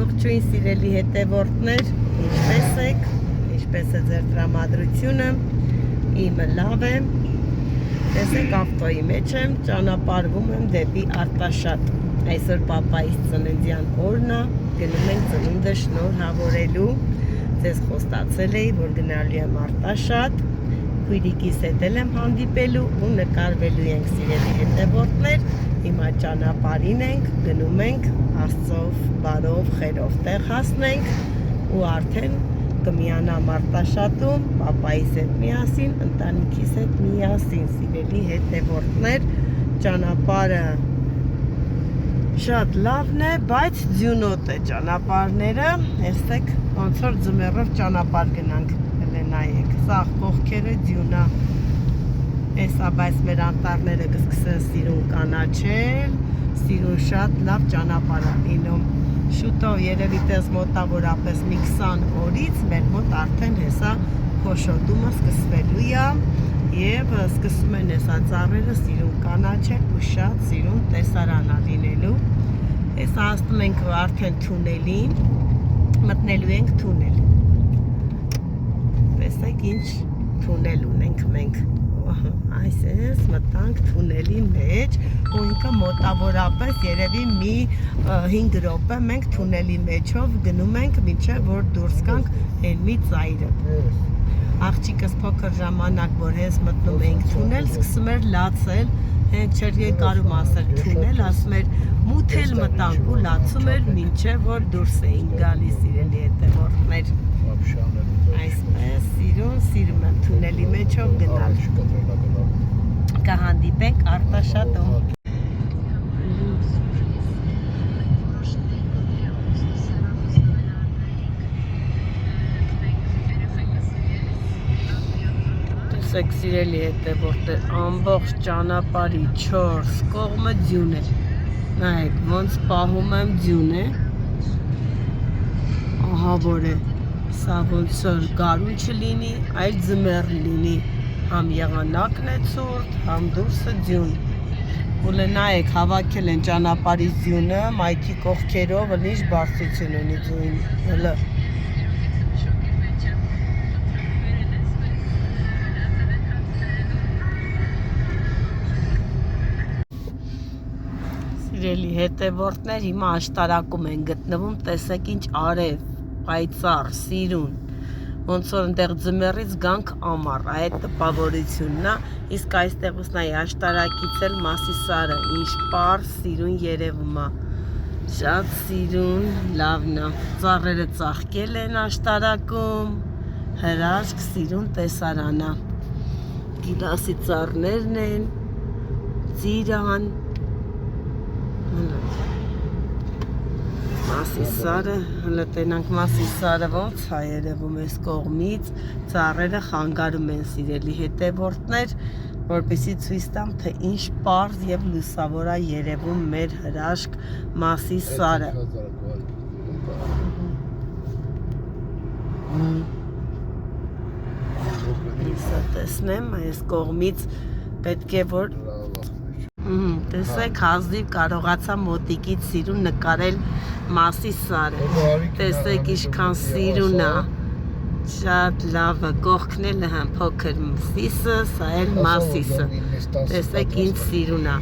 Ողջույն սիրելի հետևորդներ, ինչպես եք, ինչպես է ձեր տրամադրությունը, իմը լավ է, տեսեք ավտոյի մեջ եմ, ճանապարհվում եմ դեպի Արտաշատ, այսօր պապայիս ծննդյան օրն է, գնում ենք ծնունդը շնորհավորելու, ձեզ խոստացել էի, որ գնալու եմ Արտաշատ, քույրիկիս հետ եմ հանդիպելու ու նկարվելու ենք սիրելի հետևորդներ, հիմա ճանապարհին ենք, գնում ենք Աստծով, բարով, խերով տեղ հասնենք ու արդեն կմիանամ Արտաշատում, պապայիս հետ միասին, ընտանիքիս հետ միասին, սիրելի հետևորդներ, ճանապարհը շատ լավն է, բայց ձյունոտ է ճանապարհները, տեսեք, ոնց որ ձմեռով ճանապարհ գնանք, նայեք, սաղ կողքերը ձյուն է, էսա, բայց մեր անտառները կսկսեն սիրուն կանաչել, սիրուն շատ լավ ճանապարհ է լինում, շուտով երևի տես մոտավորապես մի 20 օրից մեր մոտ արդեն հեսա փոշոտումը սկսվելու է եւ սկսում են հեսա ծառերը սիրուն կանաչել ու շատ սիրուն տեսարան է լինելու, հեսա հասնում ենք արդեն թունելին, մտնելու ենք թունել, տեսեք ինչ թունել ունենք մենք, այսպես մտանք թունելի մեջ ու ինքը մոտավորապես երևի մի 5 րոպե մենք թունելի մեջով գնում ենք մինչև որ դուրս գանք այն մի ծայրը աղջիկս փոքր ժամանակ որ հենց մտնում էինք թունել սկսում էր լացել հենց չէր երկարում ասել թունել ասում էր մութել մտանք ու լացում էր մինչև որ դուրս էինք գալիս սիրելի հետևորդներ այսպես սիրում եմ թունելի մեջով գնալ կհանդիպենք Արտաշատում տեսեք սիրելի հետևորդներ ամբողջ ճանապարհի 4 կողմը ձյուն է նայեք ոնց պահում եմ ձյուն է ահա որ է սա ոնց որ գարուն չլինի այլ ձմեռ լինի համ եղանակն է ցուրտ համ դուրսը ձյուն ու նայեք հավաքել են ճանապարհի ձյունը մայթի կողքերով ինչ բարձրություն ունի ձյուն հələ սիրելի հետևորդներ հիմա աշտարակում են գտնվում տեսեք ինչ արև պայծառ սիրուն ոնց որ այնտեղ ձմեռից գանք ամառ այդ տպավորությունն է իսկ այստեղից նայ աշտարակից էլ Մասիսարը ինչ պարզ սիրուն երևում է շատ սիրուն լավն է ծառերը ծաղկել են աշտարակում հրաշք սիրուն տեսարան է գիլասի ծառներն են ծիրան Մասիսարը, հələ տենանք Մասիսարը ոնց է երևում այս կողմից, ծառերը խանգարում են սիրելի հետևորդներ, որպեսզի ցույց տամ, թե ինչ պարզ եւ լուսավոր է երևում մեր հրաշք Մասիսարը։ Սա տեսնեմ, այս կողմից պետք է որ տեսեք հազիվ կարողացա մոտիկից սիրուն նկարել Մասիսարը տեսեք ինչքան սիրուն է շատ լավ է կողքն էլ համ փոքր Մասիսը սա էլ Մասիսը տեսեք ինչ սիրուն է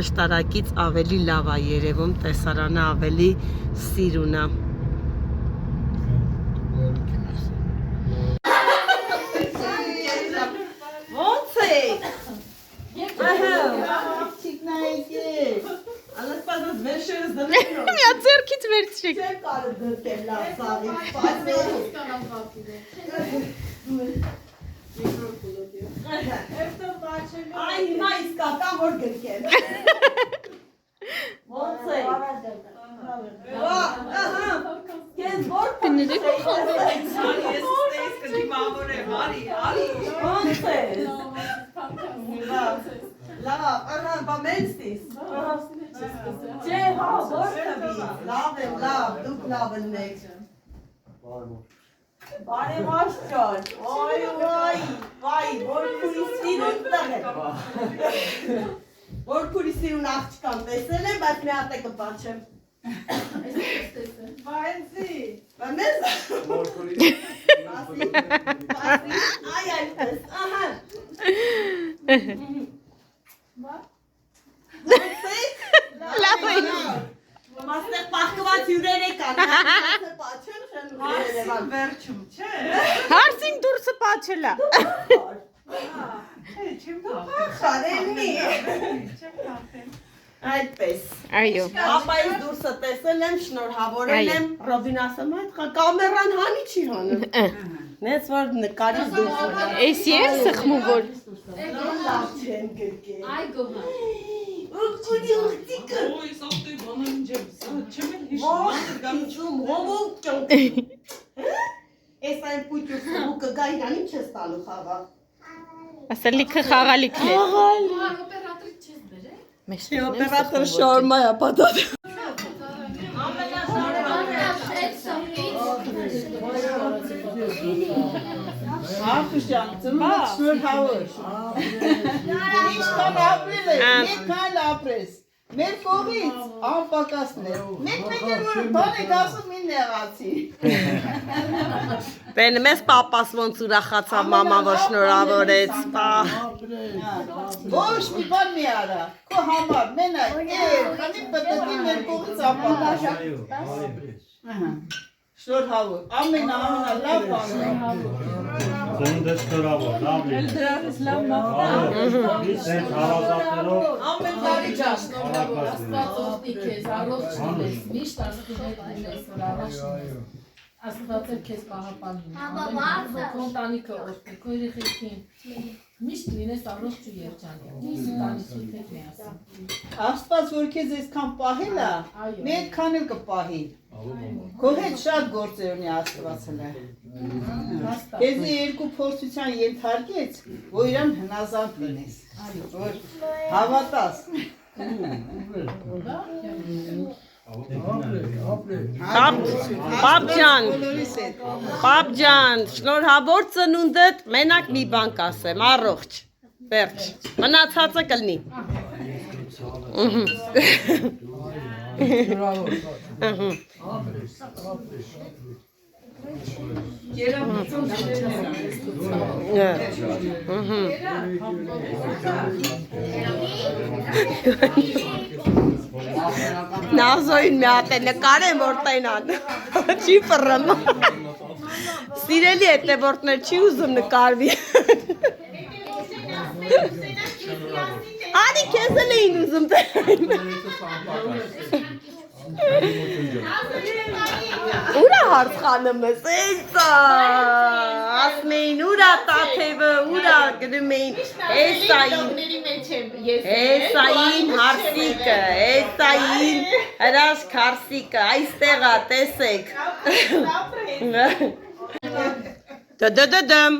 աշտարակից ավելի լավ է երևում տեսարանը ավելի սիրուն է ո՞նց է Միա ձեռքից վերցրեք Չեմ կարող դրկել լավ սաղից Այ հիմա իսկական որ գրկեմ Ոնց է Կեզ որ Պիների Ոնց է Լավ, ահա, բա մենստիս Չէ, հա, որ թվի Լավ է, լավ, դուք լավ ընեք Բարև աշճար Վայ, որ քուրի սիրուն տեղ է Որ քուրի սիրուն աղջկան տեսել եմ, բայց մի հատ է կպաչեմ Վայ, Աստեղ պահկված հյուրեր եկան։ Հարսին վերջում, չէ։ Հարսին դուրսը պաչելա։ Չէ, չեմ կապել։ Խարելնի։ Չեմ կապել։ Այդպես։ Այո։ Ապայից դուրսը տեսել եմ, շնորհավորել եմ, Ռոբին ասում է, կամերան հանի չի հանում։ Նենց որ նկարից դուրս որ։ Էս ես սխմու որ։ Լավ չեն գրկել։ Այ գոհա։ Ուղղի ուղտիկը։ Ոյ, սաղտի բանը ինչ եմ, չեմ էլ հիշում։ Ո՞վ գանչում, ո՞վ ճոք։ Էս այն պուտյու սուկը գա իրան ինչ ես տալու խաղա։ Ասելիքը խաղալիքն է։ Օպերատորի չես բերել։ Չէ, օպերատորը շորմա է պատած։ Ախուշան, ծնունդ շնորհավոր։ Ինչքան ապրել ես, մեկքան ապրես։ Մեր կողից անպակասն է։ Մեկ-մեկ որ բան եք ասում ինձ նեղացի։ Բեն մեզ պապաս ոնց ուրախացավ մամա որ շնորհավորեց։ Ոչ մի բան մի արա։ Քո համար մենակ քանի պատտի մեր կողից անպակաս։ Շնորհավոր։ Ամենալավ բանը։ Ծնունդես շնորհավոր, լավ լինի։ Դրանից լավ մա։ Իսկ այդ հարազատներով Ամեն տարի ջան։ Շնորհավոր, Աստված օրհնի քեզ, առողջ լինես, միշտ Աստծո հետ լինես, որ առողջ լինես։ Աստված քեզ պահապանի։ Քո տանիքը օրհնի, քո երեխեքին։ Միշտ լինես առողջ ու երջանիկ։ Միշտ տանիքի հետ միասին։ Աստված որ քեզ այսքան պահել է, մեկքան էլ կպահի։ Քո հետ շատ գործեր ունի Աստված հələ։ Քեզ երկու փորձության ենթարկեց, որ իրան հնազանդ լինես, որ հավատաս։ Պապ ջան, շնորհավոր ծնունդդ, մենակ մի բան կասեմ, առողջ, վերջ, մնացածը կլնի։ Նազոին մի հատ է նկարեմ որ տենան, չի պռմ, սիրելի հետևորդներ չի ուզում նկարվի, Անի քեզ էլ էին ուզում տենան, ուրա հարց խանում ես, էսա, ասմ էին ուրա տաթևը, ուրա գրում էին, էսային հարսիկը, էսային հրաշք հարսիկը, այստեղա տեսեք, դդդդմ,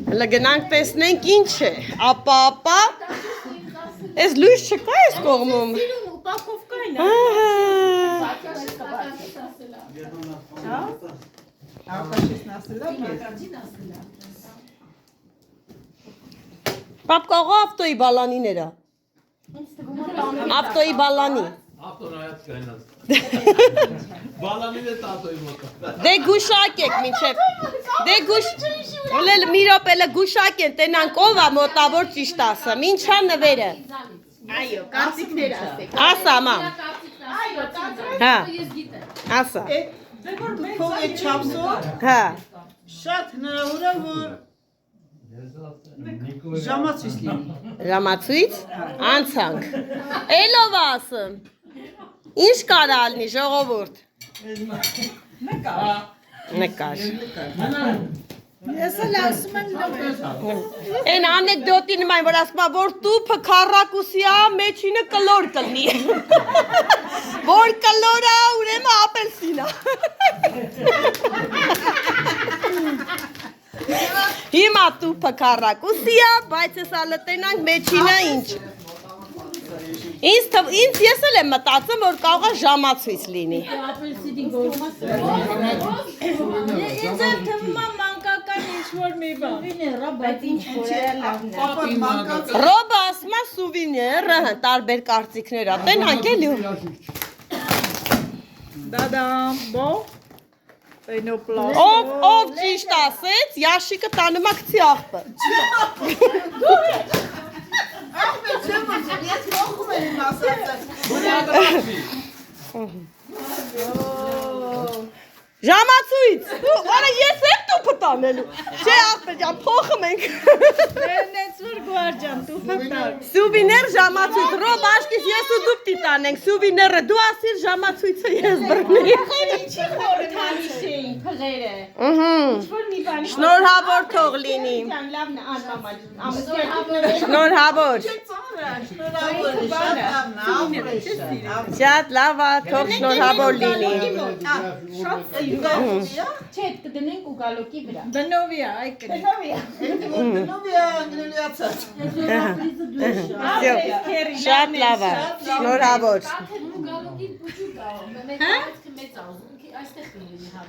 հլը գնանք տեսնենք ինչ է, ապա, Ես լույս չկա ես կողմում։ Պապ կողո ավտոյի բալանիները։ Ավտոյի բալանի։ Բալանին է տատոյի մոտը։ Դե գուշակ եք մինչև։ Դե գուշ։ Ուլել մի րոպե գուշակ են տենանք ով է մոտավոր ճիշտ ասեմ։ Ինչա նվերը։ Այո, կարծիքներ ասեք։ Ասա մամ։ Այո, Հա։ ես գիտեմ։ Ասա։ Քո այդ չափսով Հա։ շատ հնարավոր է որ ժամացույց լինի։ Ժամացույց անցանք։ Էլով ասեմ։ Ինչ կարա լինի ժողովուրդ։ Նկար։ Ես էլ ասում եմ Այն անեկդոտի նման որ ասում է որ տուփը քառակուսիա մեջինը կլոր կլինի։ Որ կլորա ուրեմն ապելսինա։ Հիմա տուփը քառակուսիա, բայց հեսա լտենանք մեջինը ինչ։ Ինձ ես էլ եմ մտածում որ կարող է ժամացույց լինի։ Ապելսինի գորմա Ինձ էլ թվում է մանկական ինչ-որ մի բան։ բայց ինչ որ է լավն է։ Ռոբը ասում է սուվիները, տարբեր կարծիքներ ա, տենանք էլի։ Դադամ, բո։ Պենոպլաստ։ Ով ճիշտ ասեց, Յաշիկը տանում է գցի աղբը։ Ախպե չէ Ժամացույց։ Դու արա ես եմ դու պտանելու։ Չէ, ախպեջան, փոխում ենք։ Ներնեց որ գուարջան, դու հտար։ Սուվիներ ժամացույց, ռոբ աշկիս ես ու դու պիտի տանենք։ Սուվիները դու ասիր ժամացույցը ես բռնի։ Չի խորհրդանիշ էին փղերը։ Ահա։ Որ մի բան։ Շնորհավոր թող լինի։ Լավն անմամա։ Շնորհավոր։ Շատ լավ է, թող շնորհավոր լինի։ Չէ, կդնենք ու գալոկի վրա։ Դնովիա, այ կնի։ Շատ լավ է, շնորհավոր։ Կաթել ու գալոկի բուջուկ ա։ Մեծ մեծ ա ուզում, այստեղ կլինի համ։